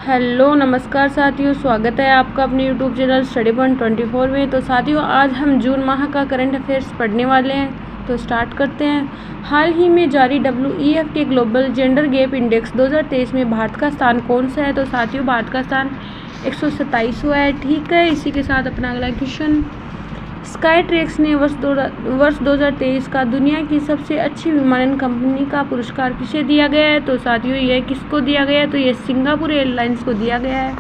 Hello नमस्कार साथियों, स्वागत है आपका अपने यूट्यूब चैनल स्टडी पॉइंट 24 में। तो साथियों, आज हम जून माह का करंट अफेयर्स पढ़ने वाले हैं। तो स्टार्ट करते हैं। हाल ही में जारी WEF के ग्लोबल जेंडर गैप इंडेक्स 2023 में भारत का स्थान कौन सा है? तो साथियों, भारत का स्थान 127वां है। ठीक है, इसी के साथ अपना अगला क्वेश्चन। स्काई ट्रैक्स ने वर्ष 2023 का दुनिया की सबसे अच्छी विमानन कंपनी का पुरस्कार किसे दिया गया है? तो साथियों, यह किसको दिया गया है? तो यह सिंगापुर एयरलाइंस को दिया गया है।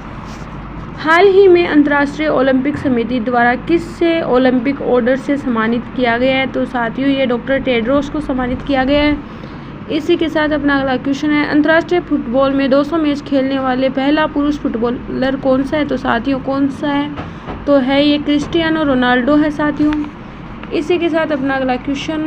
हाल ही में अंतर्राष्ट्रीय ओलंपिक समिति द्वारा किससे ओलंपिक ऑर्डर से सम्मानित किया गया है? तो साथियों, ये डॉक्टर टेड्रोस को सम्मानित किया गया है। इसी के साथ अपना अगला क्वेश्चन है। अंतर्राष्ट्रीय फुटबॉल में 200 मैच खेलने वाले पहला पुरुष फुटबॉलर कौन सा है? तो साथियों, कौन सा है? तो है ये क्रिस्टियानो रोनाल्डो है साथियों। इसी के साथ अपना अगला क्वेश्चन।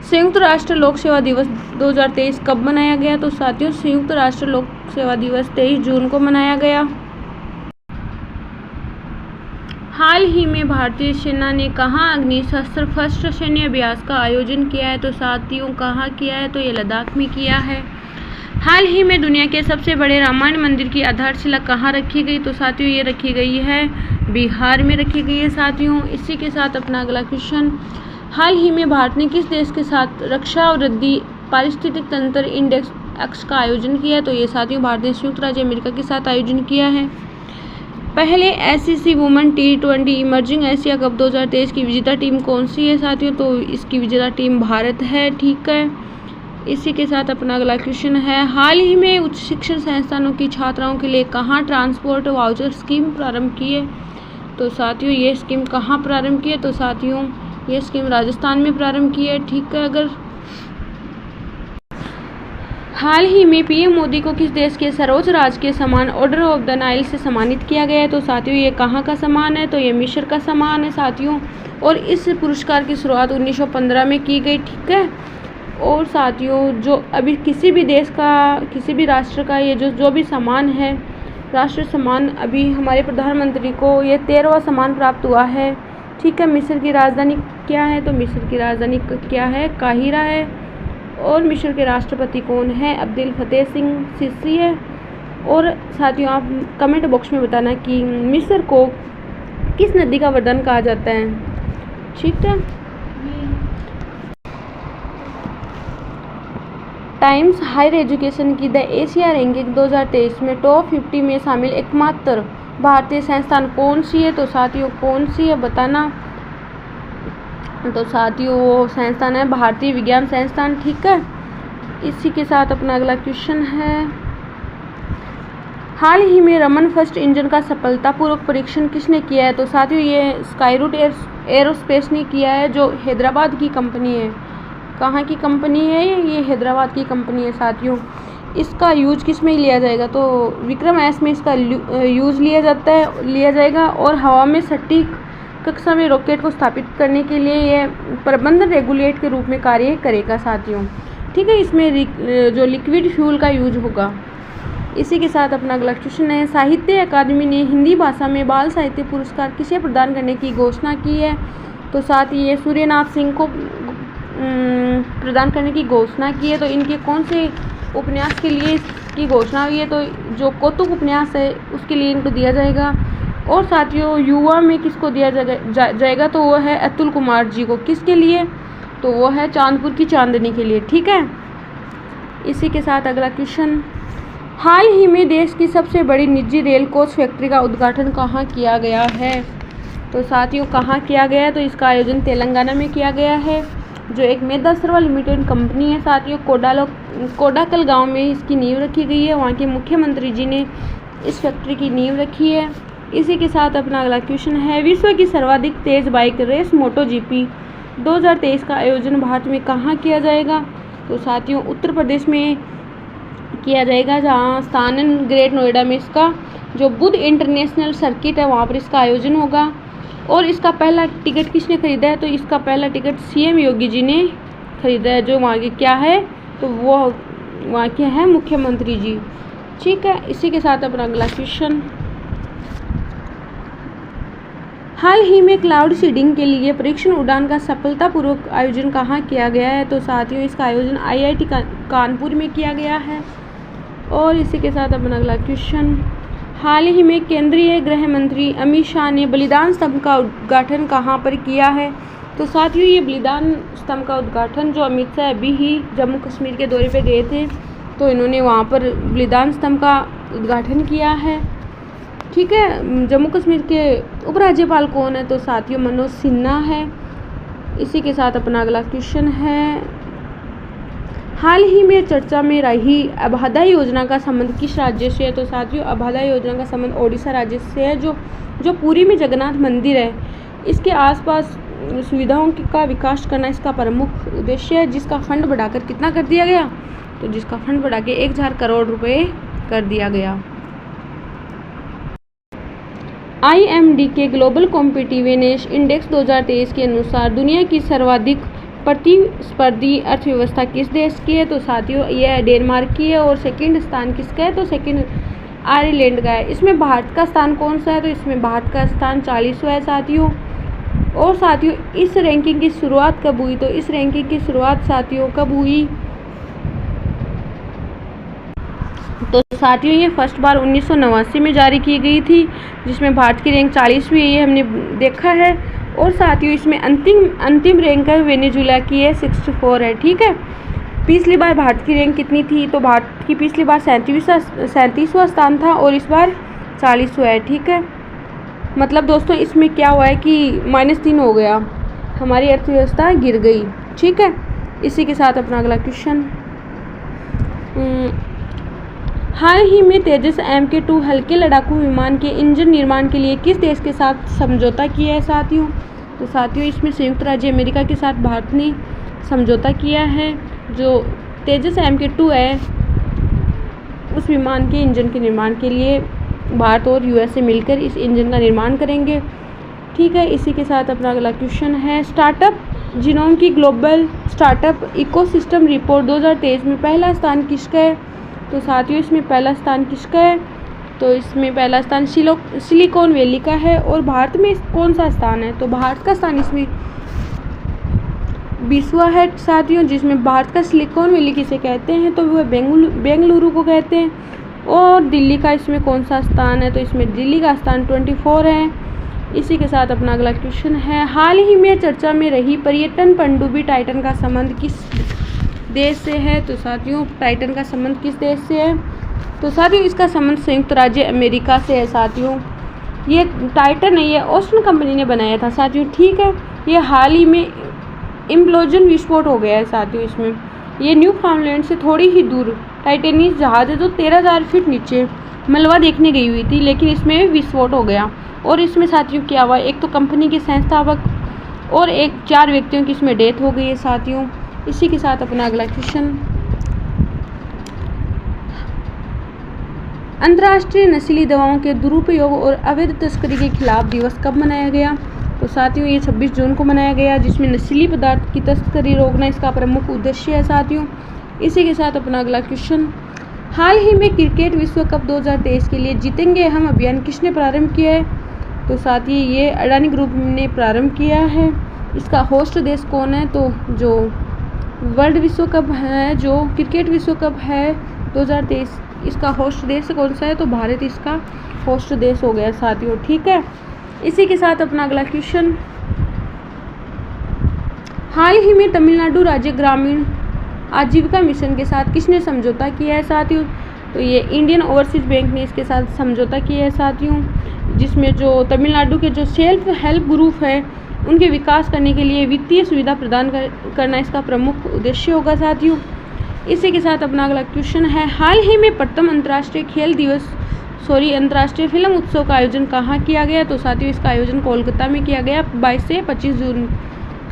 संयुक्त राष्ट्र लोक सेवा दिवस 2023 कब मनाया गया? तो साथियों, संयुक्त राष्ट्र लोक सेवा दिवस 23 जून को मनाया गया। हाल ही में भारतीय सेना ने कहाँ अग्निशस्त्र सैन्य अभ्यास का आयोजन किया है? तो साथियों, कहाँ किया है? तो ये लद्दाख में किया है। हाल ही में दुनिया के सबसे बड़े रामायण मंदिर की आधारशिला कहाँ रखी गई? तो साथियों, ये रखी गई है बिहार में रखी गई है साथियों। इसी के साथ अपना अगला क्वेश्चन। हाल ही में भारत ने किस देश के साथ रक्षा वृद्धि पारिस्थितिक तंत्र इंडेक्स एक्स का आयोजन किया है? तो ये साथियों, भारत ने संयुक्त राज्य अमेरिका के साथ आयोजन किया है। पहले SEC women T20 emerging Asia cup 2023 की विजेता टीम कौन सी है साथियों? तो इसकी विजेता टीम भारत है। ठीक है, इसी के साथ अपना अगला क्वेश्चन है। हाल ही में उच्च शिक्षण संस्थानों की छात्राओं के लिए कहाँ ट्रांसपोर्ट वाउचर स्कीम प्रारंभ की है? तो साथियों, ये स्कीम कहाँ प्रारंभ की है? तो साथियों, ये स्कीम राजस्थान में प्रारंभ की है। ठीक है। अगर हाल ही में PM मोदी को किस देश के सर्वोच्च राजकीय सम्मान ऑर्डर ऑफ द नाइल से सम्मानित किया गया है? तो साथियों, ये कहाँ का सम्मान है? तो ये मिस्र का सम्मान है साथियों। और इस पुरस्कार की शुरुआत 1915 में की गई। ठीक है। और साथियों, जो अभी किसी भी देश का, किसी भी राष्ट्र का ये जो भी सम्मान है, राष्ट्रीय सम्मान, अभी हमारे प्रधानमंत्री को ये 13वां सम्मान प्राप्त हुआ है। ठीक है। मिस्र की राजधानी क्या है? तो मिस्र की राजधानी क्या है? काहिरा है। और मिस्र के राष्ट्रपति कौन है? अब्दुल फतेह सिंह सीसी है। और साथियों, आप कमेंट बॉक्स में बताना कि मिस्र को किस नदी का वरदान कहा जाता है। ठीक है। टाइम्स हायर एजुकेशन की द एशिया रैंकिंग 2023 में टॉप 50 में शामिल एकमात्र भारतीय संस्थान कौन सी है? तो साथियों, कौन सी है बताना। तो साथियों, वो संस्थान है भारतीय विज्ञान संस्थान। ठीक है। इसी के साथ अपना अगला क्वेश्चन है। हाल ही में रमन फर्स्ट इंजन का सफलतापूर्वक परीक्षण किसने किया है? तो साथियों, ये स्काईरूट एरोस्पेस ने किया है, जो हैदराबाद की कंपनी है। कहाँ की कंपनी है? ये हैदराबाद की कंपनी है साथियों। इसका यूज किस में लिया जाएगा? तो विक्रम S में इसका यूज लिया जाएगा। और हवा में सटीक कक्षा में रॉकेट को स्थापित करने के लिए ये प्रबंधन रेगुलेट के रूप में कार्य करेगा साथियों। ठीक है। इसमें जो लिक्विड फ्यूल का यूज होगा। इसी के साथ अपना अगला क्वेश्चन है। साहित्य अकादमी ने हिंदी भाषा में बाल साहित्य पुरस्कार किसे प्रदान करने की घोषणा की है? तो साथ ही ये सूर्यनाथ सिंह को प्रदान करने की घोषणा की है। तो इनके कौन से उपन्यास के लिए इसकी घोषणा हुई है? तो जो कौतुक उपन्यास है उसके लिए इनको दिया जाएगा। और साथियों, युवा में किसको दिया जाएगा? तो वो है अतुल कुमार जी को। किसके लिए? तो वो है चांदपुर की चांदनी के लिए। ठीक है। इसी के साथ अगला क्वेश्चन। हाल ही में देश की सबसे बड़ी निजी रेल कोच फैक्ट्री का उद्घाटन कहाँ किया गया है? तो साथियों, कहाँ किया गया है? तो इसका आयोजन तेलंगाना में किया गया है, जो एक मेदा सर्वा लिमिटेड कंपनी है साथियों। कोडाकल गांव में इसकी नींव रखी गई है। वहाँ के मुख्यमंत्री जी ने इस फैक्ट्री की नींव रखी है। इसी के साथ अपना अगला क्वेश्चन है। विश्व की सर्वाधिक तेज बाइक रेस MotoGP 2023 का आयोजन भारत में कहाँ किया जाएगा? तो साथियों, उत्तर प्रदेश में किया जाएगा, जहाँ स्थान ग्रेट नोएडा में इसका जो बुद्ध इंटरनेशनल सर्किट है वहाँ पर इसका आयोजन होगा। और इसका पहला टिकट किसने खरीदा है? तो इसका पहला टिकट CM योगी जी ने खरीदा है, जो वहाँ के क्या है? तो वो वहाँ के हैं मुख्यमंत्री जी। ठीक है। इसी के साथ अपना अगला क्वेश्चन। हाल ही में क्लाउड सीडिंग के लिए परीक्षण उड़ान का सफलतापूर्वक आयोजन कहाँ किया गया है? तो साथियों, इसका आयोजन IIT कानपुर में किया गया है। और इसी के साथ अपना अगला क्वेश्चन, हाल ही में केंद्रीय गृह मंत्री अमित शाह ने बलिदान स्तंभ का उद्घाटन कहाँ पर किया है? तो साथियों ये बलिदान स्तंभ का उद्घाटन जो अमित शाह अभी ही जम्मू कश्मीर के दौरे पे गए थे, तो इन्होंने वहाँ पर बलिदान स्तंभ का उद्घाटन किया है। ठीक है, जम्मू कश्मीर के उपराज्यपाल कौन है? तो साथियों मनोज सिन्हा है। इसी के साथ अपना अगला क्वेश्चन है, हाल ही में चर्चा में रही अभादा योजना का संबंध किस राज्य से है? तो साथियों अभादा योजना का संबंध ओडिशा राज्य से है। जो पुरी में जगन्नाथ मंदिर है, इसके आसपास सुविधाओं का विकास करना इसका प्रमुख उद्देश्य है, जिसका फंड बढ़ाकर कितना कर दिया गया? तो जिसका फंड बढ़ा के 1000 करोड़ रुपए कर दिया गया। IMD के ग्लोबल कॉम्पिटिटिवनेस इंडेक्स 2023 के अनुसार दुनिया की सर्वाधिक प्रतिस्पर्धी अर्थव्यवस्था किस देश की है? तो साथियों यह डेनमार्क की है। और सेकंड स्थान किसका है? तो सेकंड आयरलैंड का है। इसमें भारत का स्थान कौन सा है? तो इसमें भारत का स्थान 40वां है साथियों। और साथियों इस रैंकिंग की शुरुआत कब हुई? तो इस रैंकिंग की शुरुआत साथियों कब हुई? तो साथियों ये फर्स्ट बार 1989 में जारी की गई थी, जिसमें भारत की रैंक 40वीं है, ये हमने देखा है। और साथियों इसमें अंतिम रैंक है वेनेजुएला की है, 64 है। ठीक है, पिछली बार भारत की रैंक कितनी थी? तो भारत की पिछली बार 37वां स्थान था और इस बार 40वां है। ठीक है, मतलब दोस्तों इसमें क्या हुआ है कि -3 हो गया, हमारी अर्थव्यवस्था गिर गई। ठीक है, इसी के साथ अपना अगला क्वेश्चन, हाल ही में तेजस MK2 हल्के लड़ाकू विमान के इंजन निर्माण के लिए किस देश के साथ समझौता किया है साथियों? तो साथियों इसमें संयुक्त राज्य अमेरिका के साथ भारत ने समझौता किया है। जो तेजस MK2 है उस विमान के इंजन के निर्माण के लिए भारत और USA मिलकर इस इंजन का निर्माण करेंगे। ठीक है, इसी के साथ अपना अगला क्वेश्चन है, स्टार्टअप जीनोम की ग्लोबल स्टार्टअप इकोसिस्टम रिपोर्ट 2023 में पहला स्थान किसका है? तो साथियों इसमें पहला स्थान किसका है? तो इसमें पहला स्थान सिलिकॉन वैली का है। और भारत में कौन सा स्थान है? तो भारत का स्थान इसमें 20वां है साथियों, जिसमें भारत का सिलिकॉन वैली किसे कहते हैं? तो वह बेंगलुरु को कहते हैं। और दिल्ली का इसमें कौन सा स्थान है? तो इसमें दिल्ली का स्थान 24 है। इसी के साथ अपना अगला क्वेश्चन है, हाल ही में चर्चा में रही पर्यटन पनडुब्बी टाइटन का संबंध किस देश से है? तो साथियों टाइटन का संबंध किस देश से है? तो साथियों इसका संबंध संयुक्त राज्य अमेरिका से है साथियों। ये टाइटन है, ये ऑस्टिन कंपनी ने बनाया था साथियों। ठीक है, ये हाल ही में इम्प्लोजन विस्फोट हो गया है साथियों। इसमें ये न्यू फाउंडलैंड से थोड़ी ही दूर टाइटेनियस जहाज है जो 13,000 फीट नीचे मलबा देखने गई हुई थी, लेकिन इसमें विस्फोट हो गया। और इसमें साथियों क्या हुआ, एक तो कंपनी के संस्थापक और 4 व्यक्तियों की इसमें डेथ हो गई है साथियों। इसी के साथ अपना अगला क्वेश्चन, अंतर्राष्ट्रीय नशीली दवाओं के दुरुपयोग और अवैध तस्करी के खिलाफ दिवस कब मनाया गया? तो साथियों ये 26 जून को मनाया गया, जिसमें नशीली पदार्थ की तस्करी रोकना इसका प्रमुख उद्देश्य है साथियों। इसी के साथ अपना अगला क्वेश्चन, हाल ही में क्रिकेट विश्व कप 2023 के लिए जीतेंगे हम अभियान किसने प्रारंभ किया है? तो साथियों ये अडानी ग्रुप ने प्रारंभ किया है। इसका होस्ट देश कौन है? तो जो वर्ल्ड विश्व कप है, जो क्रिकेट विश्व कप है 2023, इसका होस्ट देश कौन सा है? तो भारत इसका होस्ट देश हो गया साथियों। ठीक है, इसी के साथ अपना अगला क्वेश्चन, हाल ही में तमिलनाडु राज्य ग्रामीण आजीविका मिशन के साथ किसने समझौता किया है साथियों? तो ये इंडियन ओवरसीज बैंक ने इसके साथ समझौता किया है साथियों, जिसमें जो तमिलनाडु के जो सेल्फ हेल्प ग्रुप है उनके विकास करने के लिए वित्तीय सुविधा प्रदान करना इसका प्रमुख उद्देश्य होगा साथियों। इसी के साथ अपना अगला क्वेश्चन है, हाल ही में प्रथम अंतर्राष्ट्रीय फिल्म उत्सव का आयोजन कहाँ किया गया? तो साथियों इसका आयोजन कोलकाता में किया गया 22 से 25 जून।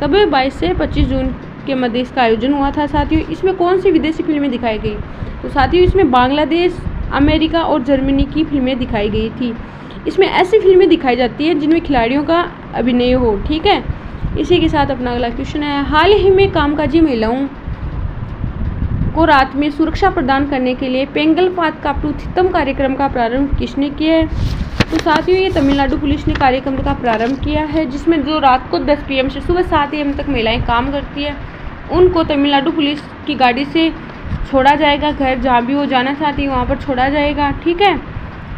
कब? 22 से 25 जून के मध्य इसका आयोजन हुआ था साथियों। इसमें कौन सी विदेशी फिल्में दिखाई गई? तो साथियों इसमें बांग्लादेश, अमेरिका और जर्मनी की फिल्में दिखाई गई थी। इसमें ऐसी फिल्में दिखाई जाती हैं जिनमें खिलाड़ियों का अभिनय हो। ठीक है, इसी के साथ अपना अगला क्वेश्चन है, हाल ही में कामकाजी महिलाओं को रात में सुरक्षा प्रदान करने के लिए पेंगल फात काप्टूथितम कार्यक्रम का प्रारंभ किसने किया है? तो साथियों ये तमिलनाडु पुलिस ने कार्यक्रम का प्रारंभ किया है, जिसमें जो रात को 10 PM से सुबह 7 AM तक महिलाएं काम करती है, उनको तमिलनाडु पुलिस की गाड़ी से छोड़ा जाएगा, घर जहाँ भी वो जाना चाहती है वहाँ पर छोड़ा जाएगा। ठीक है,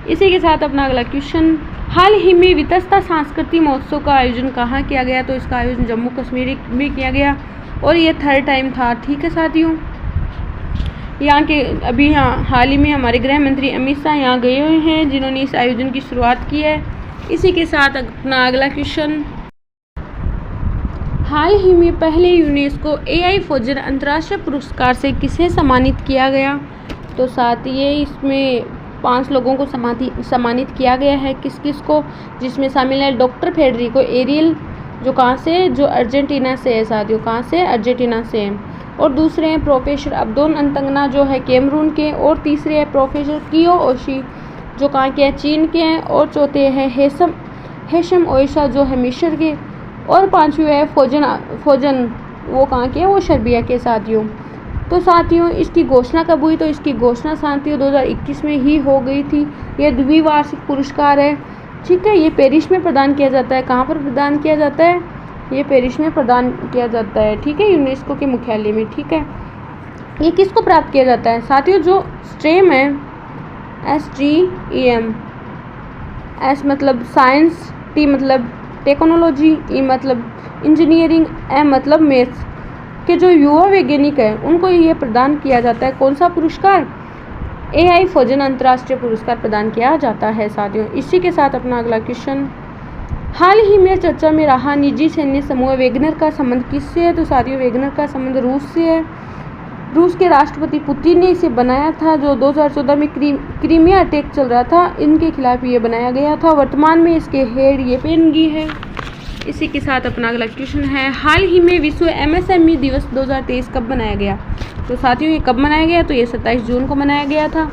इसी के साथ अपना अगला क्वेश्चन, हाल ही में वितस्ता सांस्कृतिक महोत्सव का आयोजन कहाँ किया गया? तो इसका आयोजन जम्मू कश्मीर में किया गया और ये 3rd टाइम था। ठीक है साथियों, यहाँ के अभी हाल ही में हमारे गृह मंत्री अमित शाह यहाँ गए हुए हैं, जिन्होंने इस आयोजन की शुरुआत की है। इसी के साथ अपना अगला क्वेश्चन, हाल ही में पहले यूनेस्को AI फोजन अंतर्राष्ट्रीय पुरस्कार से किसे सम्मानित किया गया? तो साथ ये इसमें 5 लोगों को सम्मानित किया गया है। किस किस को? जिसमें शामिल है डॉक्टर फेडरिको एरियल, जो कहाँ से? जो अर्जेंटीना से है साथियों। कहाँ से? अर्जेंटीना से है। और दूसरे हैं प्रोफेसर अब्दोन अंतंगना, जो है कैमरून के। और तीसरे हैं प्रोफेसर कियो ओशी, जो कहाँ के हैं? चीन के हैं। और चौथे हैं हेशम ओइशा, जो है मिस्र के। और 5वें है फोजन, वो कहाँ के हैं? वो सर्बिया के साथियों। तो साथियों इसकी घोषणा कब हुई? तो इसकी घोषणा साथियों 2021 में ही हो गई थी। यह द्विवार्षिक पुरस्कार है। ठीक है, ये पेरिस में प्रदान किया जाता है। कहाँ पर प्रदान किया जाता है? ये पेरिस में प्रदान किया जाता है। ठीक है, यूनेस्को के मुख्यालय में। ठीक है, ये किसको प्राप्त किया जाता है साथियों? जो स्टेम है, STEM, S मतलब साइंस, T मतलब टेक्नोलॉजी, E मतलब इंजीनियरिंग, M मतलब मैथ्स के जो युवा वैज्ञानिक है उनको ये प्रदान किया जाता है। कौन सा पुरस्कार? AI फोजन अंतर्राष्ट्रीय पुरस्कार प्रदान किया जाता है साथियों। इसी के साथ अपना अगला क्वेश्चन, हाल ही में चर्चा में रहा निजी सैन्य समूह वैगनर का संबंध किससे है? तो साथियों वैगनर का संबंध रूस से है। रूस के राष्ट्रपति पुतिन ने इसे बनाया था। जो 2014 में क्रीमिया अटैक चल रहा था, इनके खिलाफ ये बनाया गया था। वर्तमान में इसके हेड ये पेनगी है। इसी के साथ अपना अगला क्वेश्चन है, हाल ही में विश्व MSME दिवस 2023 कब मनाया गया? तो साथियों ये कब मनाया गया? तो ये 27 जून को मनाया गया था।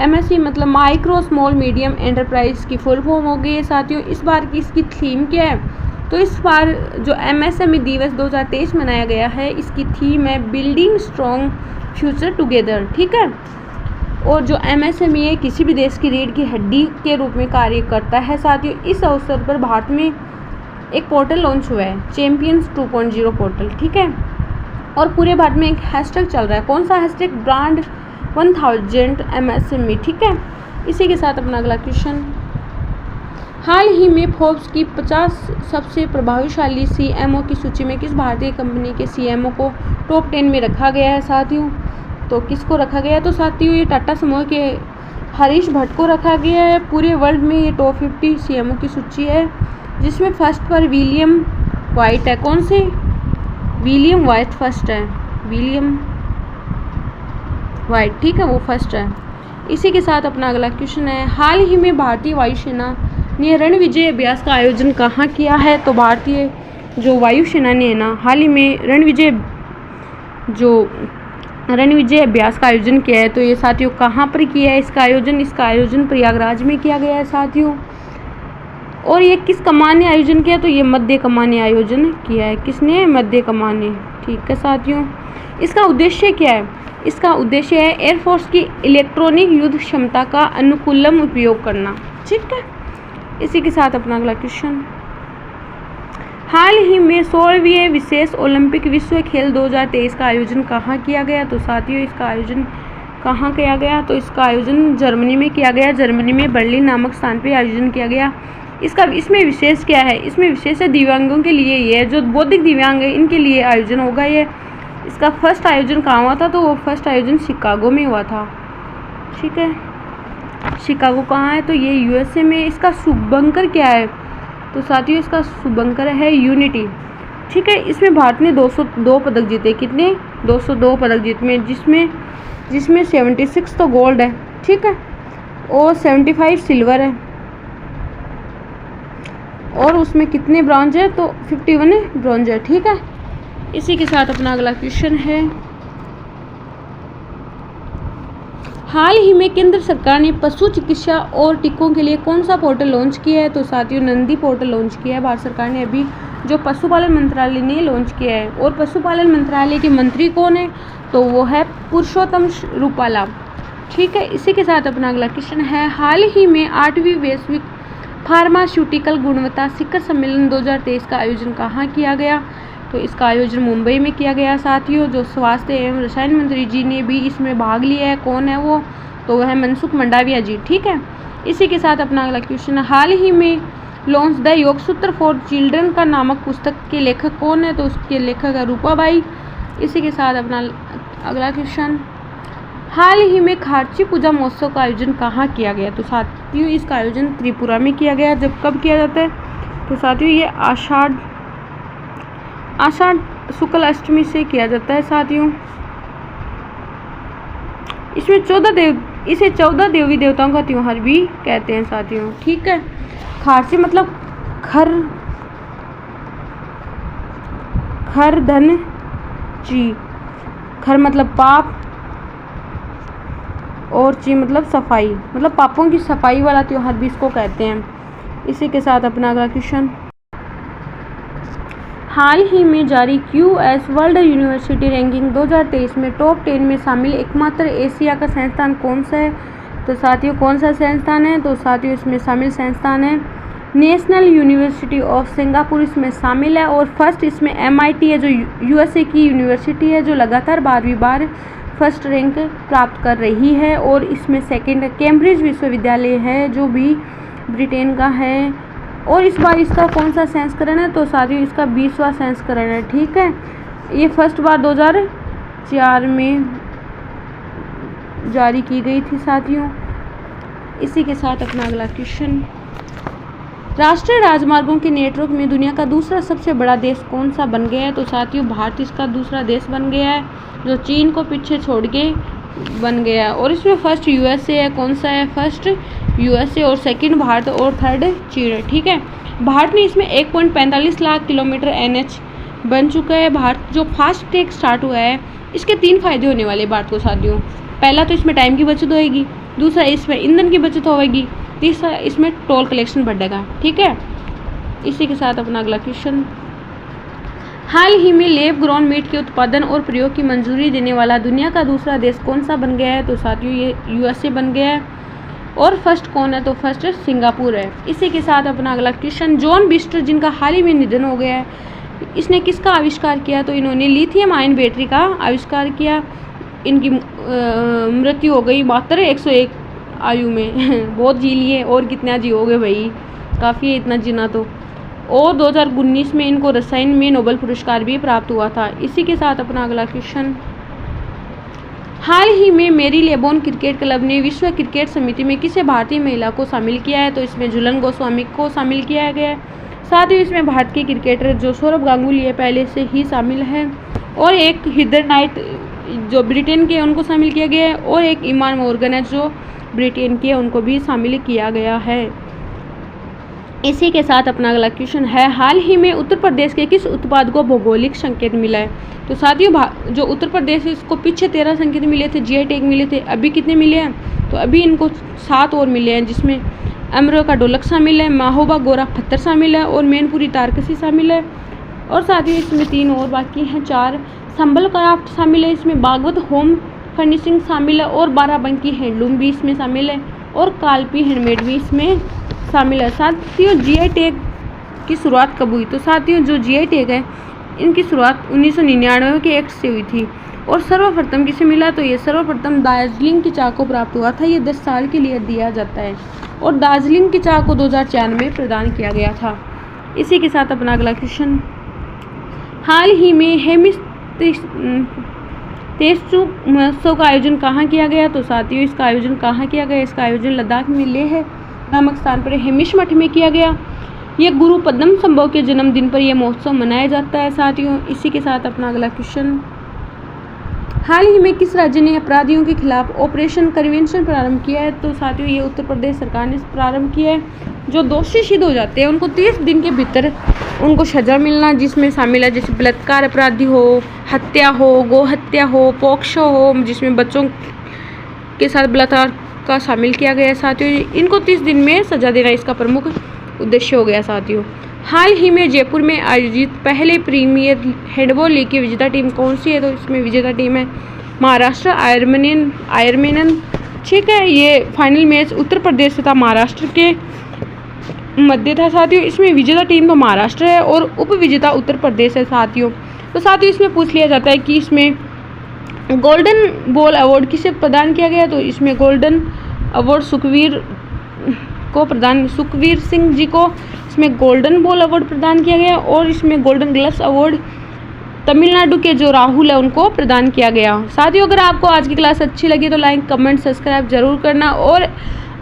MSE मतलब माइक्रो स्मॉल मीडियम एंटरप्राइज की फुल फॉर्म हो गई है साथियों। इस बार की इसकी थीम क्या है? तो इस बार जो MSME दिवस 2023 मनाया गया है, इसकी थीम है बिल्डिंग स्ट्रॉन्ग फ्यूचर टुगेदर। ठीक है, और जो MSME है किसी भी देश की रीढ़ की हड्डी के रूप में कार्य करता है साथियों। इस अवसर पर भारत में एक पोर्टल लॉन्च हुआ है, चैंपियंस 2.0 पोर्टल। ठीक है, और पूरे भारत में एक हैशटैग चल रहा है। कौन सा हैशटैग? Brand 1000 MSME। ठीक है, इसी के साथ अपना अगला क्वेश्चन, हाल ही में फोर्ब्स की 50 सबसे प्रभावशाली CMO की सूची में किस भारतीय कंपनी के CMO को टॉप 10 में रखा गया है साथियों? तो किसको रखा गया है? तो साथियों ये टाटा समूह के हरीश भट्ट को रखा गया है। पूरे वर्ल्ड में ये टॉप 50 CMO की सूची है, जिसमें फर्स्ट पर विलियम वाइट है। कौन से? विलियम वाइट फर्स्ट है, विलियम वाइट। ठीक है, वो फर्स्ट है। इसी के साथ अपना अगला क्वेश्चन है, हाल ही में भारतीय वायुसेना ने रणविजय अभ्यास का आयोजन कहाँ किया है? तो भारतीय जो वायुसेना ने ना हाल ही में रणविजय अभ्यास का आयोजन किया है। तो ये साथियों कहाँ पर किया है इसका आयोजन? इसका आयोजन प्रयागराज में किया गया है साथियों। और ये किस कमान ने आयोजन किया? तो ये मध्य कमान ने आयोजन किया है। किसने? मध्य कमान ने। ठीक है साथियों, इसका उद्देश्य क्या है? इसका उद्देश्य है एयरफोर्स की इलेक्ट्रॉनिक युद्ध क्षमता का अनुकूलम उपयोग करना। ठीक है, इसी के साथ अपना अगला क्वेश्चन, हाल ही में 16वें विशेष ओलंपिक विश्व खेल 2023 का आयोजन कहाँ किया गया? तो साथियों इसका आयोजन कहाँ किया गया? तो इसका आयोजन जर्मनी में किया गया। जर्मनी में बर्लिन नामक स्थान पर आयोजन किया गया। इसमें विशेष क्या है? इसमें विशेष है दिव्यांगों के लिए, ये है जो बौद्धिक दिव्यांग है इनके लिए आयोजन होगा ये। इसका फर्स्ट आयोजन कहाँ हुआ था? तो वो फर्स्ट आयोजन शिकागो में हुआ था। ठीक है, शिकागो कहाँ है? तो ये USA में। इसका शुभंकर क्या है? तो साथियों इसका शुभंकर है यूनिटी। ठीक है, इसमें भारत ने 202 पदक जीते। कितने? 202 पदक जीते, जिसमें 76 तो गोल्ड है। ठीक है, और 75 सिल्वर है, और उसमें कितने ब्रॉन्ज है? तो 51 ब्रॉन्ज है। ठीक है, इसी के साथ अपना अगला क्वेश्चन है, हाल ही में केंद्र सरकार ने पशु चिकित्सा और टीकों के लिए कौन सा पोर्टल लॉन्च किया है? तो साथियों नंदी पोर्टल लॉन्च किया है भारत सरकार ने अभी, जो पशुपालन मंत्रालय ने लॉन्च किया है। और पशुपालन मंत्रालय के मंत्री कौन है? तो वो है पुरुषोत्तम रूपाला। ठीक है, इसी के साथ अपना अगला क्वेश्चन है, हाल ही में 8वीं वैश्विक फार्मास्यूटिकल गुणवत्ता शिखर सम्मेलन 2023 का आयोजन कहाँ किया गया? तो इसका आयोजन मुंबई में किया गया साथियों। जो स्वास्थ्य एवं रसायन मंत्री जी ने भी इसमें भाग लिया है, कौन है वो, तो वह है मनसुख मंडाविया जी। ठीक है, इसी के साथ अपना अगला क्वेश्चन, हाल ही में लॉन्च द योग सूत्र फॉर चिल्ड्रन का नामक पुस्तक के लेखक कौन है, तो उसके लेखक है रूपाबाई। इसी के साथ अपना अगला क्वेश्चन, हाल ही में खारची पूजा महोत्सव का आयोजन कहाँ किया गया, तो साथियों इसका आयोजन त्रिपुरा में किया गया। जब कब किया जाता है, तो साथियों ये आषाढ़ शुक्ल अष्टमी से किया जाता है साथियों। इसमें 14 देवी देवताओं का त्योहार भी कहते हैं साथियों। ठीक है, खारसी मतलब खर धन ची, खर मतलब पाप और ची मतलब सफाई, मतलब पापों की सफाई वाला त्योहार भी इसको कहते हैं। इसी के साथ अपना अगला क्वेश्चन, हाल ही में जारी QS वर्ल्ड यूनिवर्सिटी रैंकिंग 2023 में टॉप 10 में शामिल एकमात्र एशिया का संस्थान कौन सा है, तो साथियों कौन सा संस्थान है, तो साथियों इसमें शामिल संस्थान है नेशनल यूनिवर्सिटी ऑफ सिंगापुर इसमें शामिल है। और फर्स्ट इसमें MIT है जो USA की यूनिवर्सिटी है, जो लगातार 12वीं बार फर्स्ट रैंक प्राप्त कर रही है। और इसमें सेकंड कैम्ब्रिज विश्वविद्यालय है जो भी ब्रिटेन का है। और इस बार इसका कौन सा संस्करण है, तो साथियों इसका 20वां संस्करण है। ठीक है, ये फर्स्ट बार 2004 में जारी की गई थी साथियों। इसी के साथ अपना अगला क्वेश्चन, राष्ट्रीय राजमार्गों के नेटवर्क में दुनिया का दूसरा सबसे बड़ा देश कौन सा बन गया है, तो साथियों भारत इसका दूसरा देश बन गया है, जो चीन को पीछे छोड़ के बन गया है। और इसमें फर्स्ट USA है, कौन सा है, फर्स्ट USA और सेकंड भारत और थर्ड चीन है। ठीक है, भारत ने इसमें 1.45 लाख किलोमीटर NH बन चुका है। भारत जो फास्ट ट्रैक स्टार्ट हुआ है, इसके 3 फायदे होने वाले भारत को साथियों। पहला तो इसमें टाइम की बचत होएगी, दूसरा इसमें ईंधन की बचत होएगी, तीसरा इसमें टोल कलेक्शन बढ़ेगा। ठीक है, इसी के साथ अपना अगला क्वेश्चन, हाल ही में लैब ग्रोन मीट के उत्पादन और प्रयोग की मंजूरी देने वाला दुनिया का दूसरा देश कौन सा बन गया है, तो साथियों ये USA बन गया है। और फर्स्ट कौन है, तो फर्स्ट सिंगापुर है। इसी के साथ अपना अगला क्वेश्चन, जॉन बिस्टर जिनका हाल ही में निधन हो गया है, इसने किसका आविष्कार किया, तो इन्होंने लिथियम आयन बैटरी का आविष्कार किया। इनकी मृत्यु हो गई मात्र 101 आयु में। बहुत जी लिए, और कितना जी हो गए भाई, काफ़ी है इतना जीना तो। और 2019 में इनको रसायन में नोबेल पुरस्कार भी प्राप्त हुआ था। इसी के साथ अपना अगला क्वेश्चन, हाल ही में मेरी लेबोन क्रिकेट क्लब ने विश्व क्रिकेट समिति में किसी भारतीय महिला को शामिल किया है, तो इसमें झूलन गोस्वामी को शामिल किया गया है। साथ ही इसमें भारत के क्रिकेटर जो सौरभ गांगुली है पहले से ही शामिल है। और एक हिदर नाइट जो ब्रिटेन के उनको शामिल किया गया है। और एक ईमान मॉर्गन है जो ब्रिटेन के, उनको भी शामिल किया गया है। इसी के साथ अपना अगला क्वेश्चन है, हाल ही में उत्तर प्रदेश के किस उत्पाद को भौगोलिक संकेत मिला है, तो साथियों जो उत्तर प्रदेश है इसको पीछे 13 संकेत मिले थे, GI टैग मिले थे, अभी कितने मिले हैं, तो अभी इनको 7 और मिले हैं, जिसमें अमरो का ढोलक शामिल है, माहोबा गोरा पत्थर शामिल है और मैनपुरी तारकसी शामिल है। और साथ ही इसमें 3 और बाकी हैं, 4 संबल क्राफ्ट शामिल है, इसमें बागवत होम फर्निशिंग शामिल है और बाराबंकी हैंडलूम भी इसमें शामिल है और कालपी हैंडमेड भी इसमें शामिल है। साथियों GI टैग की शुरुआत कब हुई, तो साथियों जो GI टैग है इनकी शुरुआत 1999 के एक्ट से हुई थी। और सर्वप्रथम किसे मिला, तो ये सर्वप्रथम दार्जिलिंग की चाय को प्राप्त हुआ था। ये 10 साल के लिए दिया जाता है और दार्जिलिंग की चाय को 2004 में प्रदान किया गया था। इसी के साथ अपना अगला क्वेश्चन, हाल ही में हेमिस तेजचू महोत्सव का आयोजन कहाँ किया गया, तो साथियों इसका आयोजन कहाँ किया गया, इसका आयोजन लद्दाख में लेह नामक स्थान पर हेमिश मठ में किया गया। ये गुरु पद्म संभव के जन्मदिन पर यह महोत्सव मनाया जाता है साथियों। इसी के साथ अपना अगला क्वेश्चन, हाल ही में किस राज्य ने अपराधियों के खिलाफ ऑपरेशन कन्वेंशन प्रारंभ किया है, तो साथियों ये उत्तर प्रदेश सरकार ने प्रारंभ किया है। जो दोषी सिद्ध हो जाते हैं उनको 30 दिन के भीतर उनको सजा मिलना, जिसमें शामिल है जैसे बलात्कार अपराधी हो, हत्या हो, गो हत्या हो, पोक्सो हो, जिसमें बच्चों के साथ बलात्कार का शामिल किया गया है साथियों। इनको 30 दिन में सजा देना इसका प्रमुख उद्देश्य हो गया साथियों। हाल ही में जयपुर में आयोजित पहले प्रीमियर हैंडबॉल लीग की विजेता टीम कौन सी है, तो इसमें विजेता टीम है महाराष्ट्र आयरमैन। ठीक है, ये फाइनल मैच उत्तर प्रदेश तथा महाराष्ट्र के मध्य था साथियों। इसमें विजेता टीम तो महाराष्ट्र है और उप विजेता उत्तर प्रदेश है साथियों। तो साथियों इसमें पूछ लिया जाता है कि इसमें गोल्डन बॉल अवार्ड किसे प्रदान किया गया, तो इसमें गोल्डन अवार्ड सुखवीर सिंह जी को इसमें गोल्डन बॉल अवार्ड प्रदान किया गया। और इसमें गोल्डन ग्लव्स अवार्ड तमिलनाडु के जो राहुल है उनको प्रदान किया गया। साथियों अगर आपको आज की क्लास अच्छी लगी तो लाइक कमेंट सब्सक्राइब जरूर करना। और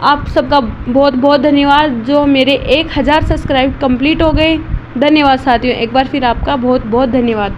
आप सबका बहुत बहुत धन्यवाद जो मेरे 1000 सब्सक्राइब कंप्लीट हो गए। धन्यवाद साथियों, एक बार फिर आपका बहुत बहुत धन्यवाद।